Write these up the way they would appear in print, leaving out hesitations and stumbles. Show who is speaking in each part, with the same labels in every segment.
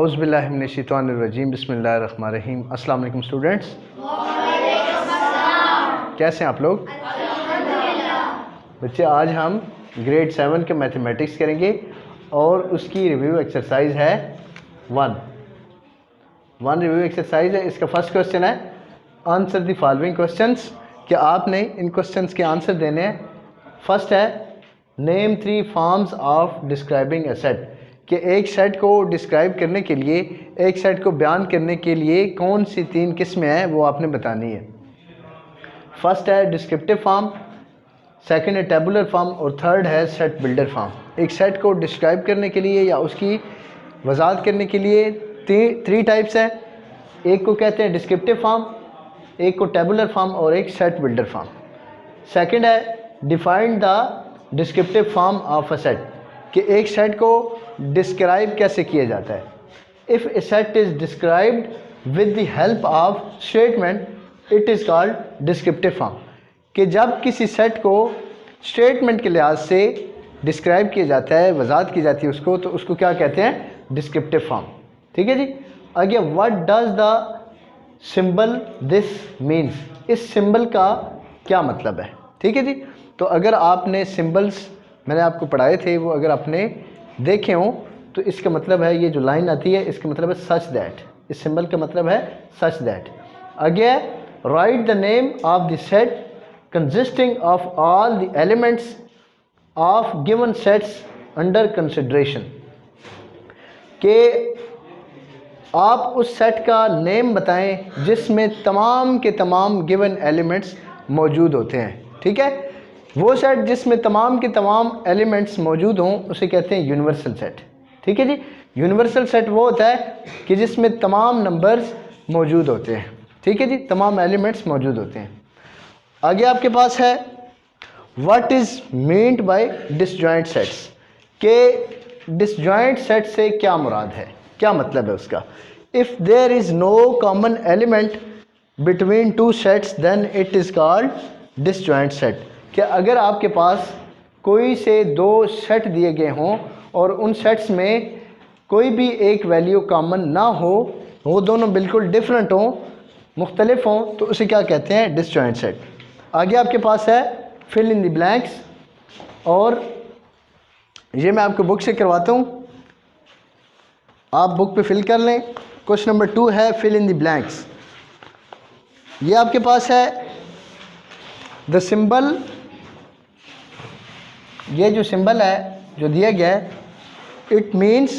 Speaker 1: औज़ुबिल्लाहिमिनश्शैतानिर्रजीम बिस्मिल्लाहिर्रहमानिर्रहीम। अस्सलाम वालेकुम स्टूडेंट्स, कैसे हैं आप लोग? बच्चे, आज हम ग्रेड 7 के मैथमेटिक्स करेंगे और उसकी रिव्यू एक्सरसाइज है वन रिव्यू एक्सरसाइज है। इसका फर्स्ट क्वेश्चन है आंसर द फॉलोइंग क्वेश्चंस, कि आपने इन क्वेश्चंस के आंसर देने हैं। फर्स्ट है name 3 forms of describing a set, कि एक सेट को डिस्क्राइब करने के लिए, एक सेट को बयान करने के लिए कौन सी 3 किस्में हैं वो आपने बतानी है। फर्स्ट है डिस्क्रिप्टिव फॉर्म, सेकंड है टेबुलर फॉर्म और थर्ड है सेट बिल्डर फॉर्म। एक सेट को डिस्क्राइब करने के लिए या उसकी वजाहत करने के लिए 3 टाइप्स है। एक को कहते हैं डिस्क्रिप्टिव फॉर्म, एक को टेबुलर फॉर्म और एक सेट बिल्डर फॉर्म। सेकंड है define the descriptive form of a set, कि एक सेट को डिस्क्राइब कैसे किया जाता है। If A set is described with the help of statement it is called descriptive form, कि जब किसी सेट को स्टेटमेंट के लिहाज से डिस्क्राइब किया जाता है, वजाहत की जाती है उसको, तो उसको क्या कहते हैं? Descriptive form. ठीक है जी। आगे what does the symbol this means, इस सिंबल का क्या मतलब है। ठीक है जी। तो अगर आपने सिंबल्स मैंने आपको पढ़ाए थे वो अगर आपने देखे हों तो इसका मतलब है, ये जो लाइन आती है इसका मतलब है सच दैट, इस सिंबल का मतलब है सच दैट। आगे right the name of the set consisting of all the elements of given sets under consideration, कि आप उस सेट का नेम बताएं जिसमें तमाम के तमाम गिवन एलिमेंट्स मौजूद होते हैं। ठीक है, वो सेट जिसमें तमाम के तमाम एलिमेंट्स मौजूद हों उसे कहते हैं यूनिवर्सल सेट। ठीक है जी। यूनिवर्सल सेट वो होता है कि जिसमें तमाम नंबर्स मौजूद होते हैं। ठीक है जी, तमाम एलिमेंट्स मौजूद होते हैं। आगे आपके पास है what is meant by disjoint sets, के डिसजॉइंट सेट से क्या मुराद है, क्या मतलब है उसका। If there is no common element between 2 sets then it is called disjoint set, कि अगर आपके पास कोई से 2 सेट दिए गए हों और उन सेट्स में कोई भी एक वैल्यू कॉमन ना हो, वो दोनों बिल्कुल डिफरेंट हों, मुख्तलिफ हों, तो उसे क्या कहते हैं? Disjoint set. आगे आपके पास है फिल इन द ब्लैंक्स, और ये मैं आपको बुक से करवाता हूँ, आप बुक पे फिल कर लें। क्वेश्चन नंबर 2 है फिल इन द ब्लैंक्स। ये आपके पास है द सिंबल, ये जो सिंबल है जो दिया गया है, इट मीन्स,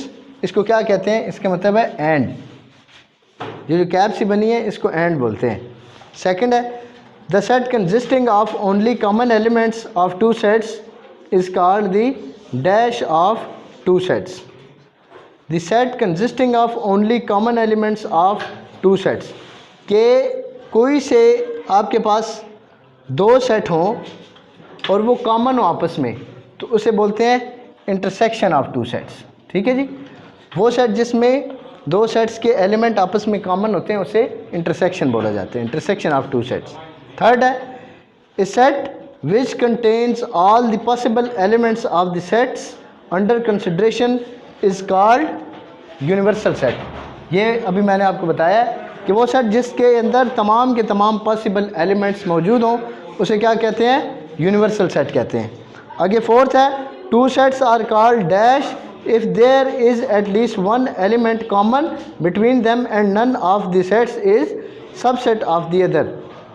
Speaker 1: इसको क्या कहते हैं? इसका मतलब है एंड। ये जो कैप सी बनी है इसको एंड बोलते हैं। सेकंड है the set consisting of only common elements of 2 sets is called the dash of 2 sets. The set consisting of only common elements of 2 sets, के कोई से आपके पास 2 सेट हों और वो कॉमन हो आपस में, तो उसे बोलते हैं इंटरसेक्शन ऑफ 2 सेट्स। ठीक है जी। वो सेट जिसमें 2 सेट्स के एलिमेंट आपस में कॉमन होते हैं उसे इंटरसेक्शन बोला जाता है, इंटरसेक्शन ऑफ 2 सेट्स। थर्ड है a set which contains all the possible elements of the sets under consideration is called universal set. ये अभी मैंने आपको बताया कि वो सेट जिसके अंदर तमाम के तमाम पॉसिबल एलिमेंट्स मौजूद हों उसे क्या कहते हैं? यूनिवर्सल सेट कहते हैं। आगे फोर्थ है 2 sets are called dash if there is at least 1 element common between them and none of the sets is subset of the other,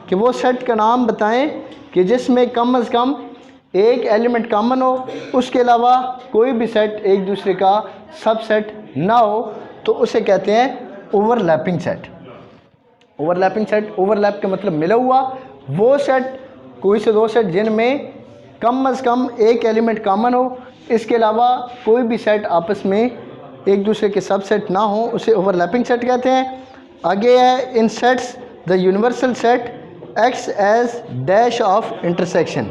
Speaker 1: कि वो सेट का नाम बताएं कि जिसमें कम अज़ कम एक एलिमेंट कॉमन हो, उसके अलावा कोई भी सेट एक दूसरे का सबसेट ना हो, तो उसे कहते हैं overlapping set. Overlapping set, overlap का मतलब मिला हुआ, वो सेट कोई से 2 सेट जिनमें कम अज़ कम एक एलिमेंट कॉमन हो, इसके अलावा कोई भी सेट आपस में एक दूसरे के सबसेट ना हो, उसे ओवरलैपिंग सेट कहते हैं। आगे है in sets the universal set acts as dash of intersection.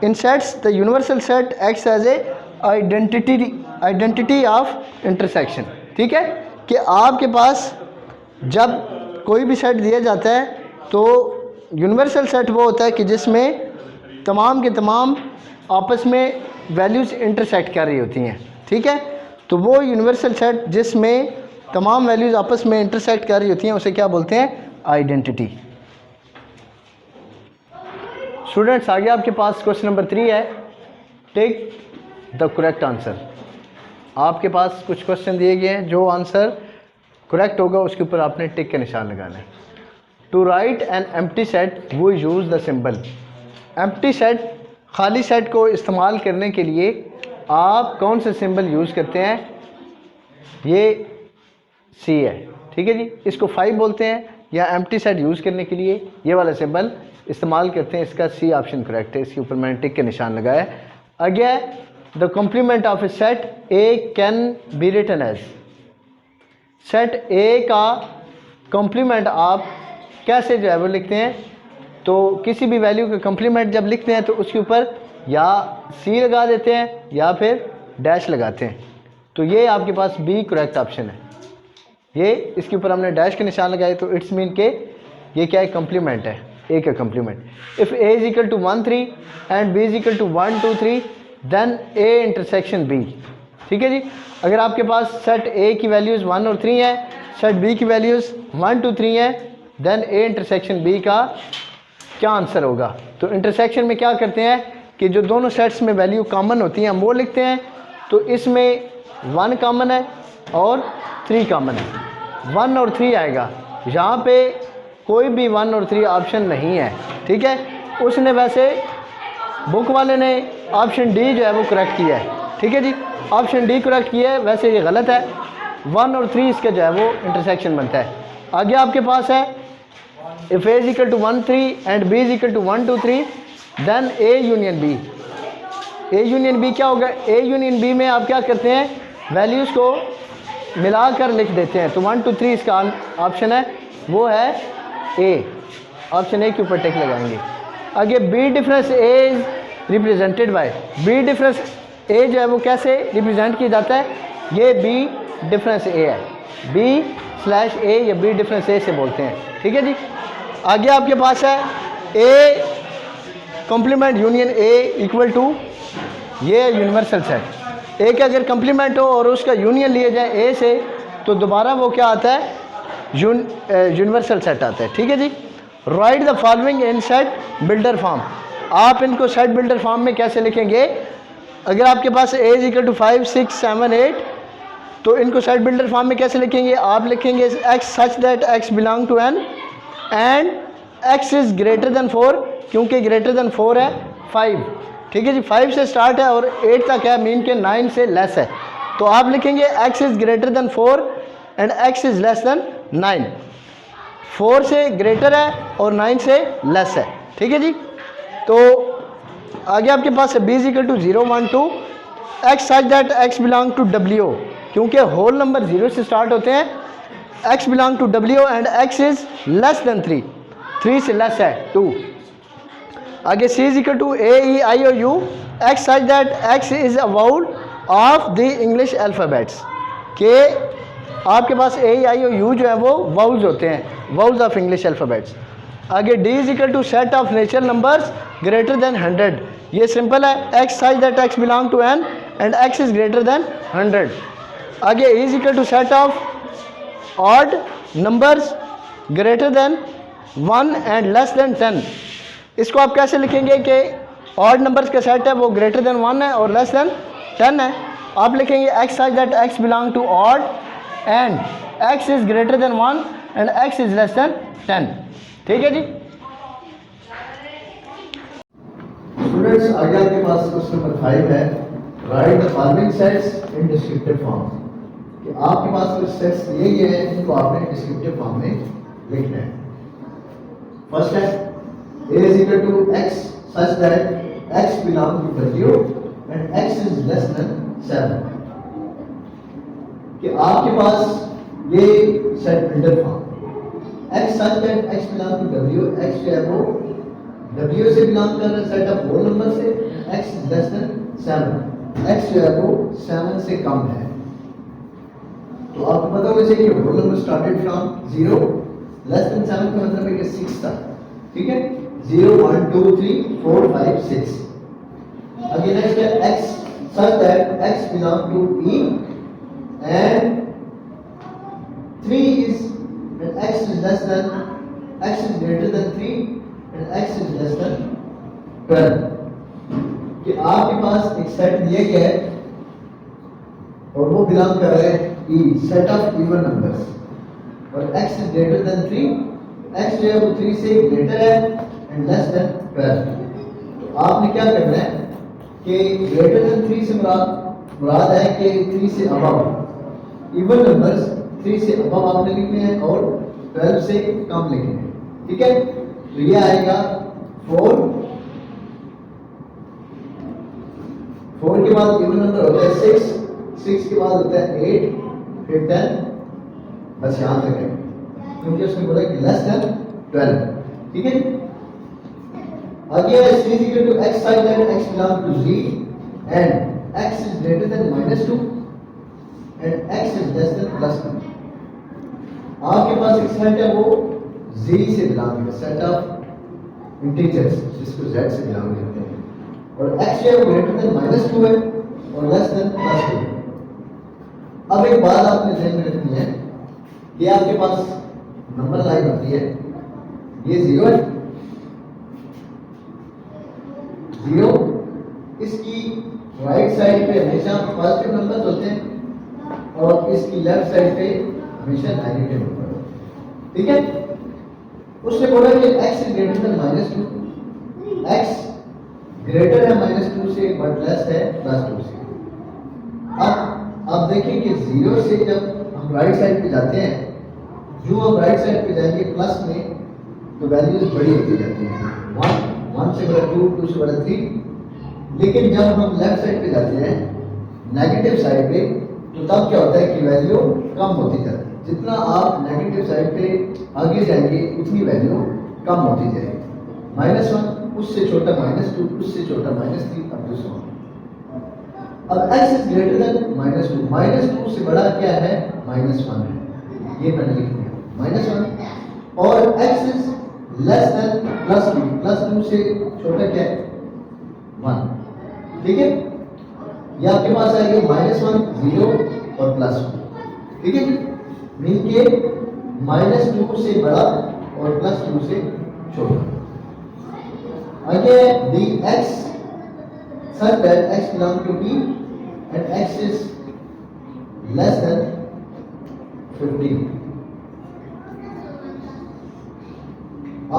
Speaker 1: In sets the universal set acts as a identity of intersection. ठीक है, कि आपके पास जब कोई भी सेट दिया जाता है तो यूनिवर्सल सेट वो होता है कि जिसमें तमाम के तमाम आपस में वैल्यूज़ इंटरसेक्ट कर रही होती हैं। ठीक है, तो वो यूनिवर्सल सेट जिसमें तमाम वैल्यूज़ आपस में इंटरसेक्ट कर रही होती हैं, उसे क्या बोलते हैं? आइडेंटिटी। स्टूडेंट्स आगे आपके पास क्वेश्चन नंबर 3 है, टेक द करेक्ट आंसर। आपके पास कुछ क्वेश्चन दिए गए हैं, जो आंसर करेक्ट होगा उसके ऊपर आपने टिक का निशान लगाना है। To write an empty set वो use the symbol. Empty set, खाली सेट को इस्तेमाल करने के लिए आप कौन से सिंबल यूज़ करते हैं? ये सी है, ठीक है जी। इसको 5 बोलते हैं, या एम्प्टी सेट यूज़ करने के लिए ये वाला सिंबल इस्तेमाल करते हैं। इसका सी ऑप्शन करेक्ट है, इसके ऊपर मैंने टिक के निशान लगाया। Again the complement of a set A can be written as. Set A का कॉम्प्लीमेंट आप कैसे जो है वो लिखते हैं? तो किसी भी वैल्यू का कॉम्प्लीमेंट जब लिखते हैं तो उसके ऊपर या सी लगा देते हैं या फिर डैश लगाते हैं। तो ये आपके पास बी करेक्ट ऑप्शन है। ये इसके ऊपर हमने डैश के निशान लगाए, तो इट्स मीन के ये क्या है? कॉम्प्लीमेंट है, ए का complement. If A is equal to 1 3 and B is equal to 1 2 3 then A intersection B, ठीक है जी। अगर आपके पास सेट ए की वैल्यूज़ 1 और 3 है, सेट बी की वैल्यूज़ 1 2 3 है, देन ए इंटरसेक्शन बी का क्या आंसर होगा? तो इंटरसेक्शन में क्या करते हैं कि जो दोनों सेट्स में वैल्यू कॉमन होती हैं हम वो लिखते हैं। तो इसमें 1 कॉमन है और 3 कॉमन है, 1 और 3 आएगा। यहाँ पे कोई भी 1 और 3 ऑप्शन नहीं है, ठीक है। उसने वैसे बुक वाले ने ऑप्शन डी जो है वो करेक्ट किया है, ठीक है जी। ऑप्शन डी करेक्ट किया है, वैसे ये गलत है। 1 और 3 इसका जो है वो इंटरसेक्शन बनता है। आगे आपके पास है if A is equal to 1 3 and B is equal to 1 2 3 then A union B. A union B क्या होगा? ए यूनियन बी में आप क्या करते हैं? वैल्यूज़ को मिलाकर लिख देते हैं। तो 1 2 3 इसका ऑप्शन है वो है ए, ऑप्शन ए के ऊपर टिक लगाएंगे। आगे B difference A is represented by. B difference A जो है वो कैसे रिप्रेजेंट किया जाता है? ये बी डिफरेंस ए है, बी स्लैश ए या बी डिफरेंस ए से बोलते हैं, ठीक है जी। आगे आपके पास है A complement union A equal to, ये यूनिवर्सल सेट। ए का अगर कॉम्प्लीमेंट हो और उसका यूनियन लिया जाए ए से, तो दोबारा वो क्या आता है? यूनिवर्सल सेट आता है, ठीक है जी। Right the following in set builder form. आप इनको सेट बिल्डर फॉर्म में कैसे लिखेंगे? अगर आपके पास ए इज इक्वल टू 5 6 7 8, तो इनको सेट बिल्डर फॉर्म में कैसे लिखेंगे? आप लिखेंगे x such that x belong to N and x is greater than 4, क्योंकि ग्रेटर देन 4 है 5, ठीक है जी। 5 से स्टार्ट है और 8 तक है, मीन के 9 से लेस है। तो आप लिखेंगे x is greater than 4 and x is less than 9। 4 से ग्रेटर है और 9 से लेस है, ठीक है जी। तो आगे आपके पास है B is equal to 0 1 2 x such that x belong to W, क्योंकि होल नंबर 0 से स्टार्ट होते हैं। X belong to W and x is less than 3, 3 से लेस है 2। आगे C is equal to A E I O U x such that x is a vowel of the English alphabets, के आपके पास ए E I O you जो है वो vowels होते हैं, वाउल्स ऑफ इंग्लिश अल्फ़ाबेट्स। आगे D is equal to set of natural numbers greater than 100। ये simple है, x such that x belong to N and x is greater than 100। आगे A is equal to set of odd numbers greater than 1 and less than 10। इसको आप कैसे लिखेंगे कि odd numbers का set है वो ग्रेटर देन 1 है और लेस देन 10 है। आप लिखेंगे x such that x belong to odd and x is greater than 1 and x is less than 10, ठीक है जी।
Speaker 2: स्टूडेंट्स आगे आपके पास क्वेश्चन नंबर 5 है, right the following sets in descriptive form. कि आपके पास कुछ सेट्स दिए गए हैं जिनको आपने डिस्क्रिप्टिव फॉर्म में लिखना है। फर्स्ट है a is equal to x such that x belongs to w and x is less than 7। कि आपके पास ये set builder form x such that x belongs to w, x जो है वो w से बिलोंग कर रहा है सेट ऑफ होल नंबर से, x is less than 7, x जो है वो 7 से कम है। तो आपको पता होना चाहिए कि whole number started from 0, less than 7 का मतलब है कि 6 तक, ठीक है। 0 1 2 3 4 5 6। अगेन नेक्स्ट है x such that x belong to e and less than x is greater than 3 and x is less than 12 कि आपके पास एक सेट दिया गया है और वो बिलोंग कर रहा है E set of even numbers और x is greater than 3 x जो है वो 3 से ग्रेटर है एंड लेस देन 12 तो आपने क्या करना है कि ग्रेटर देन 3 से मुराद है कि 3 से अबव इवन नंबर्स 3 से अबव आपने लिखने हैं और 12 से कम लिखने हैं ठीक है तो ये आएगा 4 के बाद इवन नंबर होता है 6 के बाद होता है 8 फिर 10 बस यहां तक है क्योंकि उसने बोला कि लेस देन 12 ठीक है आगे है c is equal to x such that x belongs to z and x is greater than -2 and x is less than +2 आपके पास एक सेट है वो z से बिलोंग है सेट ऑफ इंटीजर्स जिसको z से बिलोंग करते हैं और x जो है ग्रेटर देन -2 है और लेस देन +2 अब एक बात आपने ध्यान में रखनी है कि आपके पास नंबर लाइन होती है ये 0 है 0 इसकी राइट साइड पे हमेशा पॉजिटिव नंबर होते हैं और इसकी लेफ्ट साइड पे हमेशा नेगेटिव नंबर ठीक है उसने बोला कि x is greater than -2 x greater है -2 से बट लेस है +2 से अब देखिए कि 0 से जब हम राइट साइड पे जाते हैं जो हम राइट साइड पे जाएंगे प्लस में तो वैल्यूज बड़ी होती जाती हैं 1 से बड़ा 2 से बड़ा 3 लेकिन जब हम लेफ्ट साइड पे जाते हैं नेगेटिव साइड पे तो तब क्या होता है कि वैल्यू कम होती जाती है जितना आप नेगेटिव साइड पे आगे जाएंगे उतनी वैल्यू कम होती जाएगी -1 उससे छोटा -2 उससे छोटा -3 अब तो अब x is greater than -2 से बड़ा क्या है -1 है ये मैंने लिख दिया -1 और x is less than +2 से छोटा क्या है 1 ठीक है ये आपके पास आएगा -1 0 और +1 ठीक है मीन के -2 से बड़ा और +2 से छोटा आगे dx such that x belongs to b and x is less than 15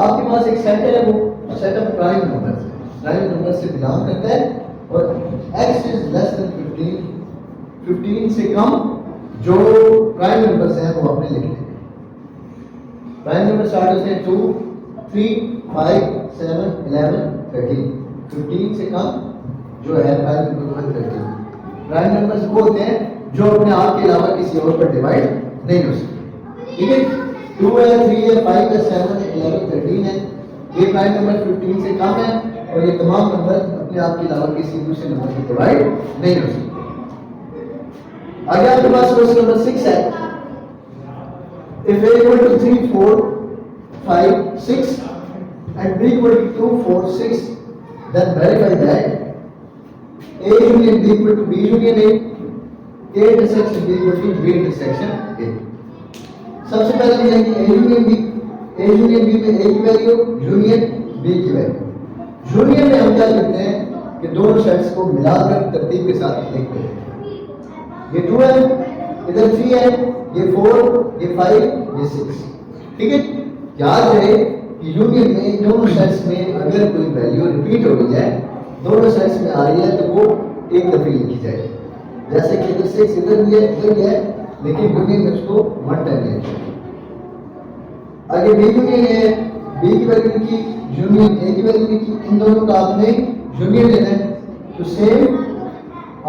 Speaker 2: आपके पास एक सेट है वो सेट ऑफ प्राइम नंबर से बिलोंग करता है और x is less than 15 से कम जो प्राइम नंबर्स हैं वो आपने लिख लेने प्राइम नंबर स्टार्ट होते हैं 2 3 5 7 11 13 15 से कम जो है प्राइम नंबर 13 प्राइम नंबर्स वो होते हैं जो अपने आप के अलावा किसी और पर डिवाइड नहीं हो सकते ठीक है 2 है 3 है 5 है 7 है 11 13 है ये प्राइम नंबर 15 से कम है और ये तमाम नंबर अपने आप के अलावा किसी दूसरे नंबर से डिवाइड नहीं हो सकते आगे आपके पास क्वेश्चन नंबर 6 है if a equal to 3 4 5 6 and b equal to 2 4 6 then verify that A union B equal to B union A intersection B equal to B intersection A सबसे पहले देखेंगे A union B में A की value union B की value union में हम क्या करते हैं कि दोनों सेट्स को मिलाकर तरतीब के साथ लिखते हैं ये 2 है इधर 3 है ये 4 ये 5 ये 6 ठीक है याद रहे कि यूनियन में दोनों सेट्स में अगर कोई वैल्यू रिपीट हो गई है दोनों सेट्स में आ रही है तो वो एक दफे लिखी जाए जैसे कि इधर 6 इधर भी है लेकिन यूनियन में उसको 1 टाइम लिखा आगे बी यूनियन है बी की वैल्यू लिखी यूनियन ए की वैल्यू लिखी इन दोनों का आपने यूनियन लेना है तो सेम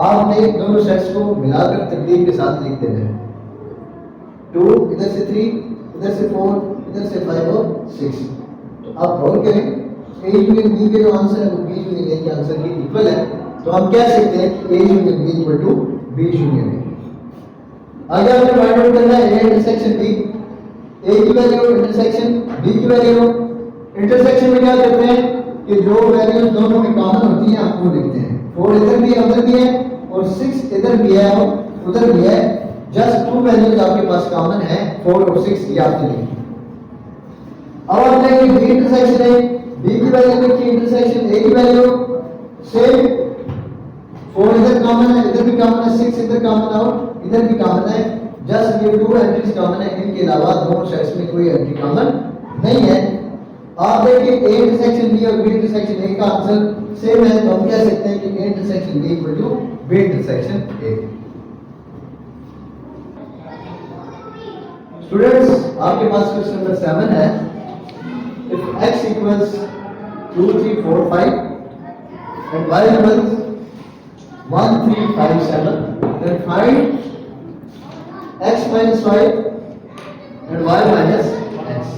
Speaker 2: आपने दोनों सेट्स को मिलाकर तरतीब के साथ लिख देना है 2 इधर से 3 इधर से 4 इधर से 5 और 6 तो आप गौर करें A यूनियन B के जो आंसर है वो B यूनियन A के आंसर के इक्वल है तो हम कह सकते हैं कि A union B equal to B union A आगे हमें फाइंड आउट करना है A इंटरसेक्शन B A की वैल्यू इंटरसेक्शन B की वैल्यू इंटरसेक्शन में क्या करते हैं कि जो वैल्यूज दोनों में कॉमन होती हैं आप वो लिखते हैं 4 इधर भी है उधर भी है और 6 इधर भी है और उधर भी है जस्ट 2 वैल्यूज आपके पास कॉमन है 4 और 6 ये आपने लिखी अब आप देखेंगे बी इंटरसेक्शन है, बी की वैल्यू लिखी, इंटरसेक्शन ए की वैल्यू सेम, 4 इधर कॉमन है, इधर भी कॉमन है, 6 इधर कॉमन आउट, इधर भी कॉमन है, जस्ट ये 2 एंट्रीज कॉमन है, इनके अलावा दोनों सेट्स में कोई एंट्री कॉमन नहीं है। आप देखिए ए इंटरसेक्शन बी और बी इंटरसेक्शन ए का आंसर सेम है, तो हम कह सकते हैं कि A intersection B equal to B intersection A. Students आपके पास क्वेश्चन नंबर 7 है, if x equals 2 3 4 5 and y equals 1 3 5 7, then find x minus y and y minus x।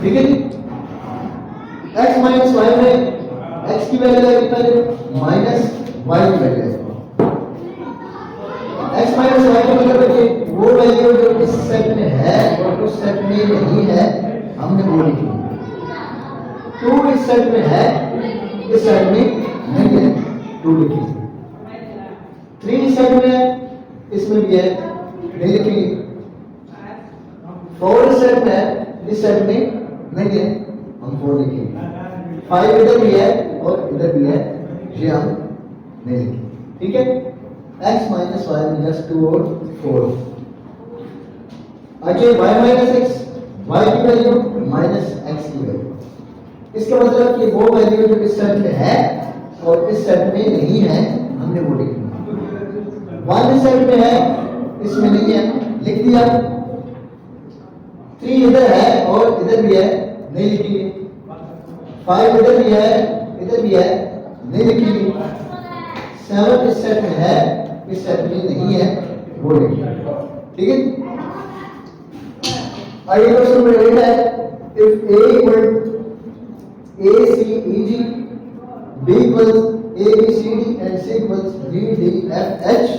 Speaker 2: ठीक है जी, x minus y में x की वैल्यू है कितना, minus y की वैल्यू है, x minus y का मतलब है कि वो वैल्यू जो इस सेट में है और उस सेट में नहीं है, हमने वो लिखी। 2 इस सेट में है, इस सेट में नहीं है, 2 लिखी। 3 इस सेट में है, इसमें भी है, नहीं लिखी। 4 इस सेट में है, इस सेट में नहीं है, हम 4 लिखेंगे। 5 इधर भी है और इधर भी है, ये हम नहीं लिखेंगे। ठीक है, x minus y में just 2 और 4। आगे y minus x, y की वैल्यू माइनस x की वैल्यू, इसका मतलब कि वो वैल्यू जो इस सेट में है और इस सेट में नहीं है, हमने वो लिखी। 1 इस सेट में है, इसमें नहीं है, लिख दिया। 3 इधर है और इधर भी है, नहीं लिखी। 5 इधर भी है, इधर भी है, नहीं लिखी। 7 इस सेट में है, इस सेट में नहीं है, वो लिखिए। ठीक है, आगे क्वेश्चन नंबर 8 है, if a equal a c e g, b equals a b c d and c equals d d f h,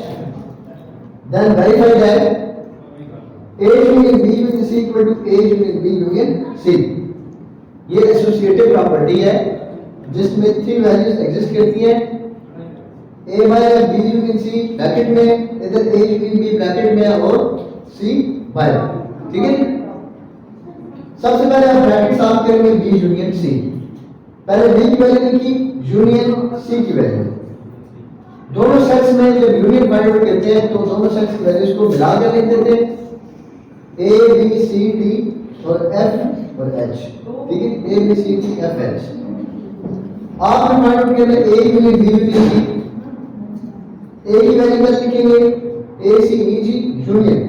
Speaker 2: then verify that a union b union c equal to a union b union c। ये associative property है जिसमें 3 values exist करती हैं, a by b union c bracket में, इधर a union b bracket में और c bye. ठीक है, सबसे पहले आप ब्रैकेट साफ करेंगे b यूनियन c, पहले b की वैल्यू लिखी, यूनियन c की वैल्यू। दोनों सेट्स में जब यूनियन फाइंड आउट करते हैं तो दोनों सेट्स की वैल्यूज को मिलाकर लिख देते हैं, a b c d और f और h। ठीक है, a b c d f h। आपने फाइंड आउट किया a union b union c, a की वैल्यू कर लिखेंगे a c e g union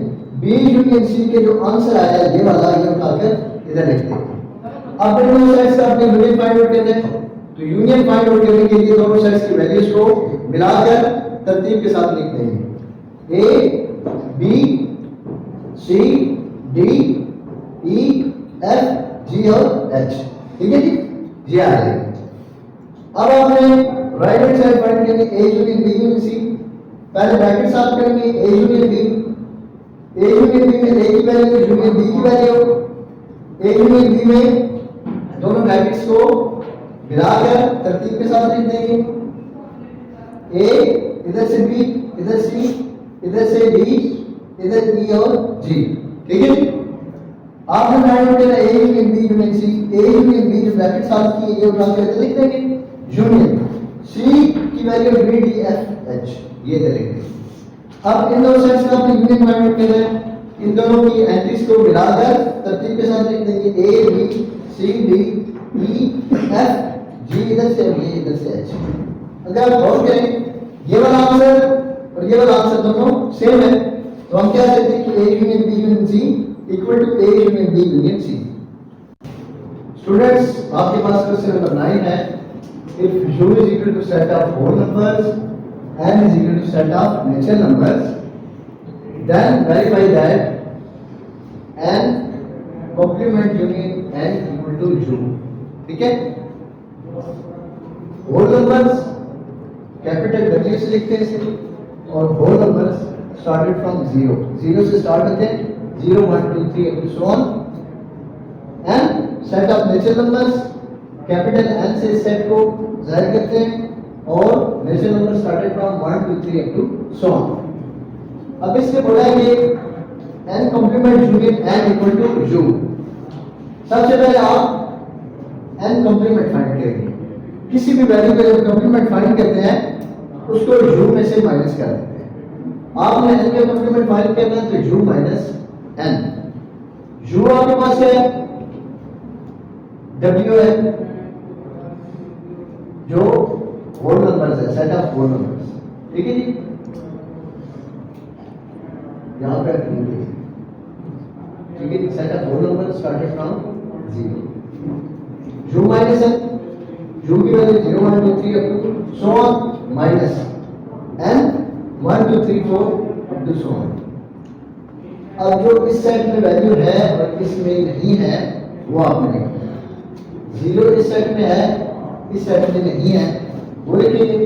Speaker 2: b union c के जो आंसर आया है ये वाला, ये उठाकर इधर लिख देंगे। अब इन दोनों सेट्स का आपने यूनियन फाइंड आउट करना है, तो यूनियन फाइंड आउट करने के लिए दोनों सेट्स की वैल्यूज को मिलाकर तरतीब के साथ लिख देंगे, a b c d e f g और h। ठीक है जी, ये आ गया। अब आपने राइट हैंड साइड फाइंड करनी a union b union c, पहले ब्रैकेट साफ करेंगे a यूनियन b में a की वैल्यू यूनियन b की वैल्यू, a यूनियन b में दोनों ब्रैकेट्स को मिलाकर तरतीब के साथ लिख देंगे, a इधर से b, इधर c, इधर से d, इधर e और g। ठीक है, आपने फाइंड आउट किया a union b union c, a union b जो ब्रैकेट साफ किए ये उठाकर लिख देंगे, यूनियन c की value b d f h, ये देंगे। अब इन दोनों सेट्स का आपने यूनियन फाइंड आउट करना है, इन दोनों की एंट्रीज को मिलाकर तरतीब के साथ लिख देंगे, a b c d e f g इधर से और ये इधर से h। अगर आप गौर करें ये वाला आंसर और ये वाला आंसर दोनों सेम है, तो हम क्या कहते हैं कि a union b union c equal to a union b union c। Students आपके पास क्वेश्चन नंबर 9 है, if u is equal to set of whole numbers, n is equal to set of natural numbers, then verify that n complement union n equal to u। ठीक है, whole numbers capital W से लिखते हैं इसे, और whole numbers started from 0, 0 से start होते हैं, 0 1 2 3 up to so on, and set of natural numbers capital N से सेट को जाहिर करते हैं, और natural number started from 1 2 3 up to so on। अब इससे बोला कि n complement union n equal to u। सबसे पहले आप n कॉम्प्लीमेंट फाइंड करेंगे। किसी भी वैल्यू का जब कॉम्प्लीमेंट फाइंड करते हैं उसको u में से माइनस कर देते हैं। आपने n का कॉम्प्लीमेंट फाइंड करना है तो u माइनस n। u आपके पास है w है जो होल नंबर्स है, सेट ऑफ होल नंबर्स, ठीक है जी। यहां पे ठीक है, set of whole number started from 0। u minus n, u की वैल्यू 0 1 2 3 up to so on minus n 1 2 3 4 up to so on. अब जो इस सेट में वैल्यू है और इसमें नहीं है वो आपने लिखना है। 0 इस सेट में है, इस सेट में नहीं है वो लिखेंगे।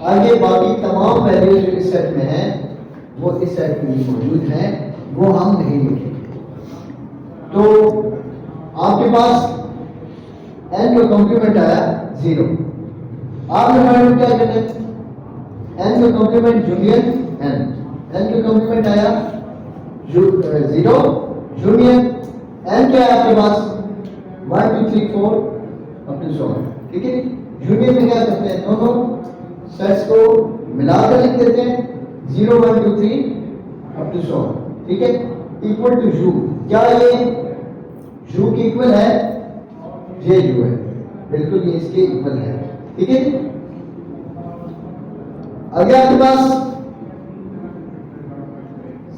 Speaker 2: आगे बाकी तमाम वैल्यूज जो इस सेट में है वो इस सेट में मौजूद है, वो हम नहीं लिखेंगे। तो आपके पास n का कॉम्प्लीमेंट आया 0। आपने फाइंड क्या करना है, n का कॉम्प्लीमेंट यूनियन n का कॉम्प्लीमेंट आया 0 यूनियन n क्या है आपके पास 1 2 3 4 अप टू सो ऑन, ठीक है। यूनियन में क्या करते हैं, दोनों सेट्स को मिलाकर लिख देते हैं 0 1 2 3 अप टू सो ऑन, ठीक है। इक्वल टू u, क्या ये u की इक्वल है, ये u है, बिल्कुल ये इसके इक्वल है, ठीक है। आगे आपके पास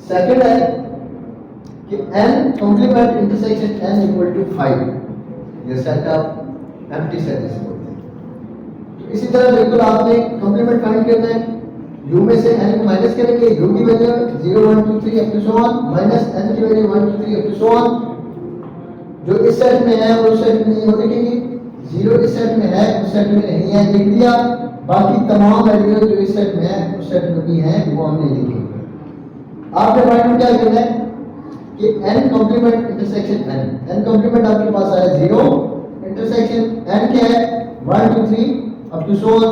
Speaker 2: सेकंड है कि n complement intersection n equal to 5, ये सेट ऑफ एम्प्टी सेट इसे बोलते हैं। तो इसी तरह बिल्कुल आपने कॉम्प्लीमेंट फाइंड करना है, u में से n को माइनस करेंगे, u की वैल्यू 0 1 2 3 up to so on minus n की वैल्यू 1 2 3 अप टू सो ऑन। जो इस सेट में है वो उस सेट में नहीं हो लिखेंगे, 0 इस सेट में है उस सेट में नहीं है लिख दिया। बाकी तमाम वैल्यू जो इस सेट में है उस सेट में भी है वो हमने लिखेंगे। आपने फाइंड क्या करना है कि n complement intersection n complement आपके पास आया 0, इंटरसेक्शन n क्या है 1 2 3 अप टू सो ऑन।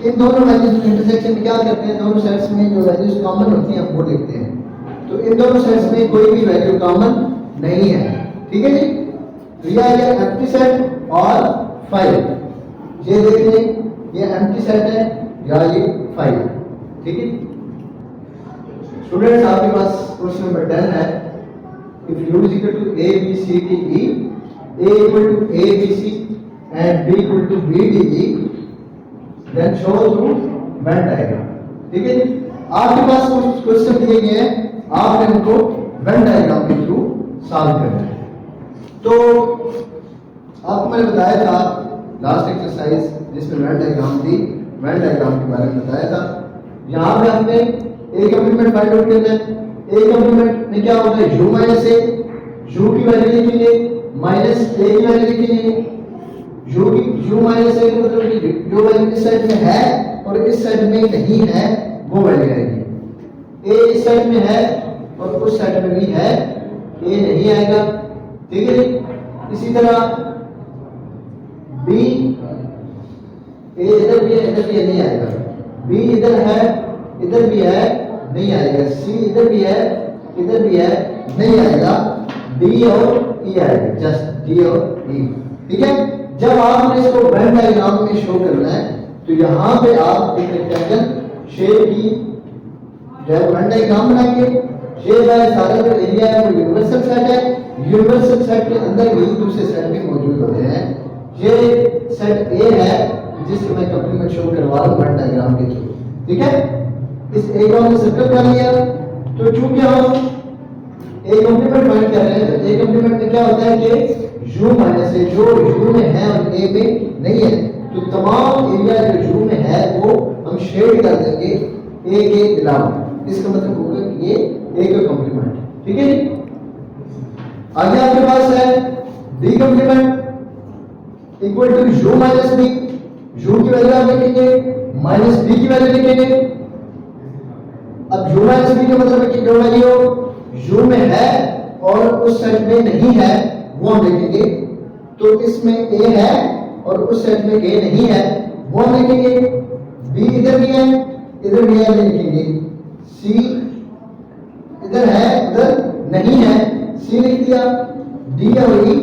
Speaker 2: इन दोनों वैल्यूज में इंटरसेक्शन में क्या करते हैं, दोनों सेट्स में जो वैल्यूज कॉमन होती हैं वो लिखते हैं। तो इन दोनों सेट्स में कोई भी वैल्यू कॉमन नहीं है, ठीक है जी। तो ये आ गया एम्प्टी सेट और 5, ये देख लें ये एम्प्टी सेट है या ये 5, ठीक है। स्टूडेंट्स आपके पास क्वेश्चन नंबर 10 है, if u is equal to a b c d e, a equal to a b c and b equal to b d e, then show through Venn diagram, ठीक है। आपके पास कुछ question दिए गए हैं, आपने उनको Venn diagram के थ्रू सॉल्व करना है। तो आपको मैंने बताया था लास्ट एक्सरसाइज जिसमें Venn diagram थी, Venn diagram के बारे में बताया था। यहाँ पे हमने a कॉम्प्लीमेंट फाइंड आउट करना है। a कॉम्प्लीमेंट में क्या होता है, u माइनस a, u की वैल्यू लिखेंगे माइनस a की वैल्यू लिखेंगे। u माइनस a का मतलब कि जो वैल्यू इस साइड में है और इस साइड में नहीं है वो वैल्यू आएगी। a इस साइड में है और उस साइड में भी है, a नहीं आएगा, ठीक है। इसी तरह b, a इधर भी है इधर भी नहीं आएगा, b इधर है इधर भी है नहीं आएगा, c इधर भी है इधर भी है नहीं आएगा, d और e आएगा, जस्ट d और e, ठीक है। जब आपने इसको वेन डायग्राम में शो करना है तो यहाँ पे आप एक रेक्टेंगल शेप की जो है वेन डायग्राम बनाएंगे। शेप है सारा जो एरिया है वो यूनिवर्सल सेट है, यूनिवर्सल सेट के अंदर ही दूसरे सेट भी मौजूद होते हैं। ये सेट ए है जिसको मैं कॉम्प्लीमेंट शो करवा रहा हूँ वेन डायग्राम के थ्रू, ठीक है। इस ए को हमने सर्कल कर लिया। तो चूंकि हम ए कॉम्प्लीमेंट फाइंड कर रहे हैं तो ए कॉम्प्लीमेंट में क्या होता है कि u माइनस ए जो u में है और a में नहीं है, तो तमाम एरिया जो u में है वो हम शेड कर देंगे a के अलावा। इसका मतलब होगा कि ये a का कॉम्प्लीमेंट, ठीक है। आगे आपके पास है b complement equal to u minus b, u की वैल्यू आप लिखेंगे माइनस b की वैल्यू लिखेंगे। अब u माइनस b का मतलब है कि जो वैल्यू u में है और उस सेट में नहीं है वो हम लिखेंगे। तो इसमें a है और उस सेट में a नहीं है वो हम लिखेंगे। b इधर भी है इधर भी है लिखेंगे। c इधर है उधर नहीं है c लिख दिया। d और e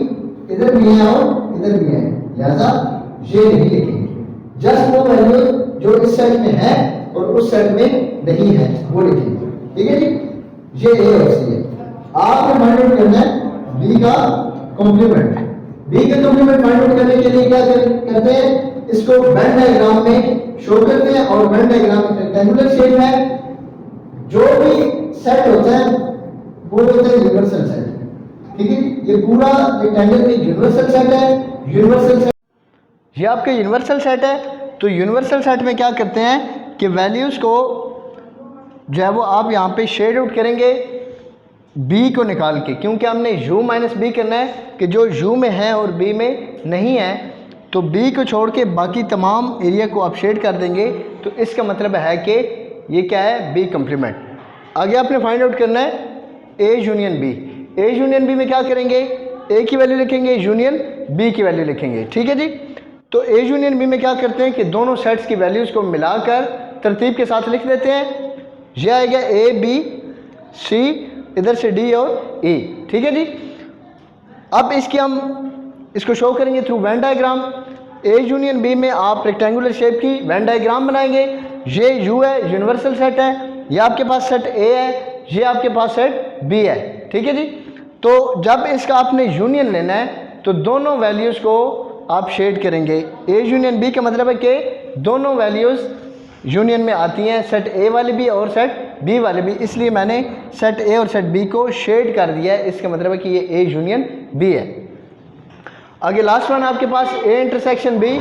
Speaker 2: इधर भी है और इधर भी है, लिहाजा ये नहीं लिखेंगे। जस्ट वो वैल्यू जो इस सेट में है और उस सेट में नहीं है वो लिखेंगे, ठीक है जी। ये ए और सी है। आपने फाइंड आउट करना है बी का कॉम्प्लीमेंट। बी का कॉम्प्लीमेंट फाइंड आउट करने के लिए क्या करते हैं, इसको वेन डायग्राम में शो करते हैं और वेन डायग्राम रेक्टेंगुलर शेप है, जो भी सेट होता है वो होता है यूनिवर्सल सेट, ठीक है। ये पूरा रेक्टेंगल में यूनिवर्सल सेट है। यूनिवर्सल सेट
Speaker 1: ये आपका यूनिवर्सल सेट है। तो यूनिवर्सल सेट में क्या करते हैं कि वैल्यूज़ को जो है वो आप यहाँ पे शेड आउट करेंगे b को निकाल के, क्योंकि हमने u माइनस बी करना है कि जो u में है और b में नहीं है, तो b को छोड़ के बाकी तमाम एरिया को आप शेड कर देंगे। तो इसका मतलब है कि ये क्या है, b कम्प्लीमेंट। आगे आपने फाइंड आउट करना है a union b। a union b में क्या करेंगे, a की वैल्यू लिखेंगे, यूनियन b की वैल्यू लिखेंगे, ठीक है जी। तो a यूनियन b में क्या करते हैं कि दोनों सेट्स की वैल्यूज़ को मिलाकर तरतीब के साथ लिख देते हैं। ये आएगा a b c, इधर से d और e, ठीक है जी। अब इसकी हम इसको शो करेंगे through Venn diagram. a union b में आप रेक्टेंगुलर शेप की वेन डायग्राम बनाएंगे। ये u है, यूनिवर्सल सेट है, ये आपके पास सेट a है, ये आपके पास सेट b है, ठीक है जी। तो जब इसका आपने यूनियन लेना है तो दोनों वैल्यूज़ को आप शेड करेंगे। a यूनियन b का मतलब है कि दोनों वैल्यूज़ यूनियन में आती हैं, सेट a वाली भी और सेट b वाली भी, इसलिए मैंने सेट a और सेट b को शेड कर दिया है। इसका मतलब है कि ये a यूनियन b है। आगे लास्ट वन आपके पास a intersection b।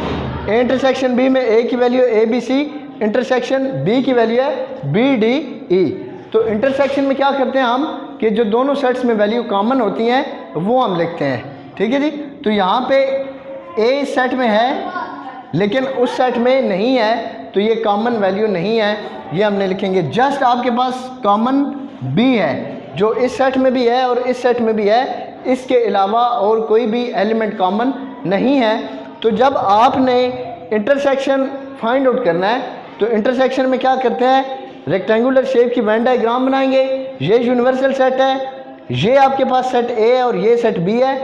Speaker 1: a intersection b में a की value a b c, intersection b की वैल्यू है b d e। तो इंटरसेक्शन में क्या करते हैं हम कि जो दोनों सेट्स में वैल्यू कॉमन होती हैं वो हम लिखते हैं, ठीक है जी। तो यहाँ पे a इस सेट में है लेकिन उस सेट में नहीं है, तो ये कॉमन वैल्यू नहीं है, ये हमने लिखेंगे। जस्ट आपके पास कॉमन b है जो इस सेट में भी है और इस सेट में भी है, इसके अलावा और कोई भी एलिमेंट कॉमन नहीं है। तो जब आपने इंटरसेक्शन फाइंड आउट करना है तो इंटरसेक्शन में क्या करते हैं, रेक्टेंगुलर शेप की वेन डायग्राम बनाएंगे। ये यूनिवर्सल सेट है, ये आपके पास सेट a है और ये सेट b है।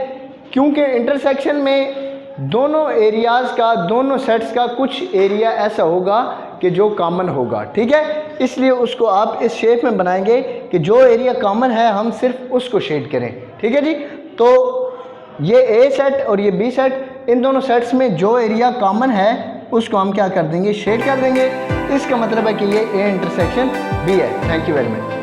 Speaker 1: क्योंकि इंटरसेक्शन में दोनों एरियाज़ का, दोनों सेट्स का कुछ एरिया ऐसा होगा कि जो कॉमन होगा, ठीक है। इसलिए उसको आप इस शेप में बनाएंगे कि जो एरिया कॉमन है हम सिर्फ उसको शेड करें, ठीक है जी। तो ये a सेट और ये b सेट, इन दोनों सेट्स में जो एरिया कॉमन है उसको हम क्या कर देंगे, शेड कर देंगे। इसका मतलब है कि ये a इंटरसेक्शन b है। Thank you very much.